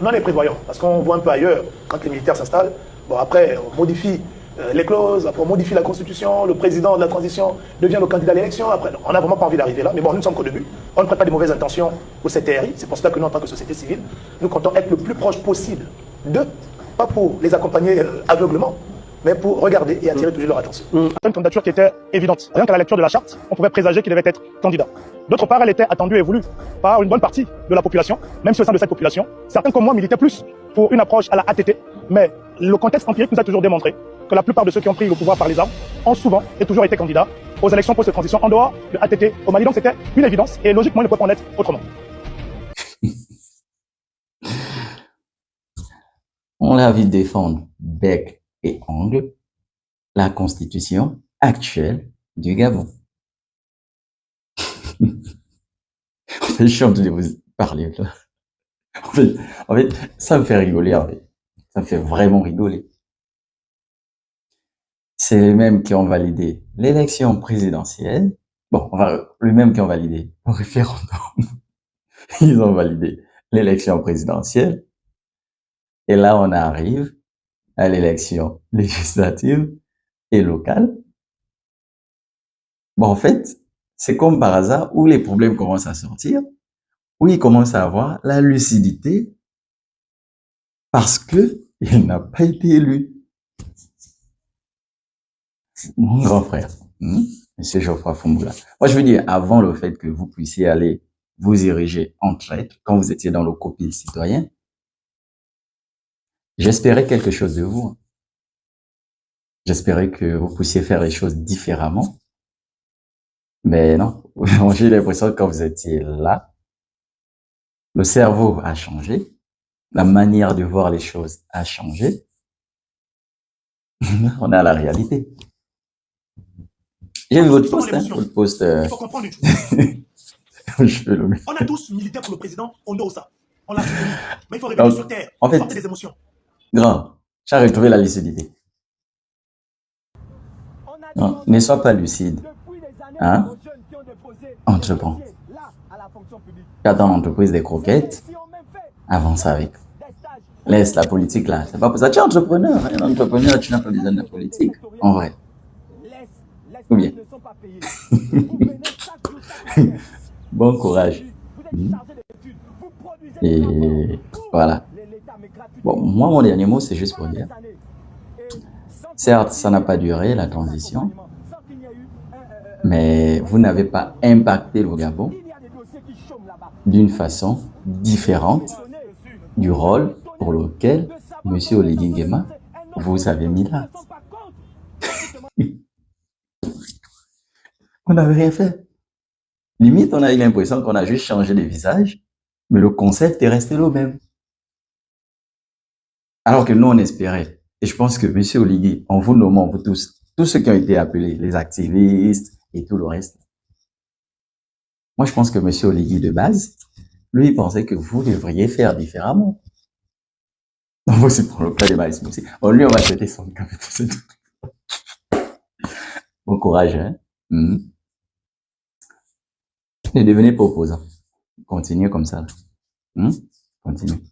on en est prévoyant, parce qu'on voit un peu ailleurs, quand les militaires s'installent, bon après, on modifie les clauses, après on modifie la constitution, le président de la transition devient le candidat à l'élection, après, on n'a vraiment pas envie d'arriver là, mais bon, nous ne sommes qu'au début, on ne prête pas des mauvaises intentions au CTRI, c'est pour cela que nous, en tant que société civile, nous comptons être le plus proche possible d'eux, pas pour les accompagner aveuglement, mais pour regarder et attirer toujours leur attention. Une candidature qui était évidente. Rien qu'à la lecture de la charte, on pouvait présager qu'il devait être candidat. D'autre part, elle était attendue et voulue par une bonne partie de la population, même si au sein de cette population, certains comme moi militaient plus pour une approche à la ATT, mais le contexte empirique nous a toujours démontré que la plupart de ceux qui ont pris le pouvoir par les armes ont souvent et toujours été candidats aux élections post-transition en dehors de ATT au Mali. Donc c'était une évidence et logiquement, il ne pouvait pas en être autrement. On l'a vu défendre bec et ongle la constitution actuelle du Gabon. En fait, je suis en train de vous parler là. En fait, ça me fait rigoler. En fait. Ça me fait vraiment rigoler. C'est les mêmes qui ont validé l'élection présidentielle. Bon, les mêmes qui ont validé le référendum. Ils ont validé l'élection présidentielle. Et là, on arrive à l'élection législative et locale. Bon, en fait, c'est comme par hasard où les problèmes commencent à sortir, où ils commencent à avoir la lucidité parce que il n'a pas été élu. Mon grand frère, Monsieur Geoffroy Fumboula. Moi, je veux dire, avant le fait que vous puissiez aller vous ériger en traître, quand vous étiez dans le copil citoyen, j'espérais quelque chose de vous. J'espérais que vous puissiez faire les choses différemment. Mais non, j'ai l'impression que quand vous étiez là, le cerveau a changé, la manière de voir les choses a changé. On est à la réalité. J'ai vu votre post, votre post. Il faut comprendre une chose. On a tous milité pour le président, on ose ça. On l'a soutenu. Mais il faut revenir sur terre. En fait, sortir des émotions. Grand, j'ai retrouvé la lucidité. Non, ne sois pas lucide. Hein? Entreprends. Tu as dans l'entreprise des croquettes, avance avec. Laisse la politique là. C'est pas pour ça. Tu es entrepreneur. Un entrepreneur, tu n'as pas besoin de politique. En vrai. Ou bien. Bon courage. Et voilà. Bon, moi, mon dernier mot, c'est juste pour dire. Certes, ça n'a pas duré, la transition. Mais vous n'avez pas impacté le Gabon d'une façon différente du rôle pour lequel M. Oligui Nguema vous avez mis là. On n'avait rien fait. Limite, on a eu l'impression qu'on a juste changé de visage, mais le concept est resté le même. Alors que nous, on espérait. Et je pense que M. Oligui, en vous nommant, vous tous ceux qui ont été appelés, les activistes et tout le reste, moi, je pense que M. Oligui, de base, lui, il pensait que vous devriez faire différemment. Donc, c'est pour le cas de Maïs Moussi. Bon, lui, on va traiter son cas. Bon courage, hein. Ne devenez pas opposant. Continuez comme ça. Continuez.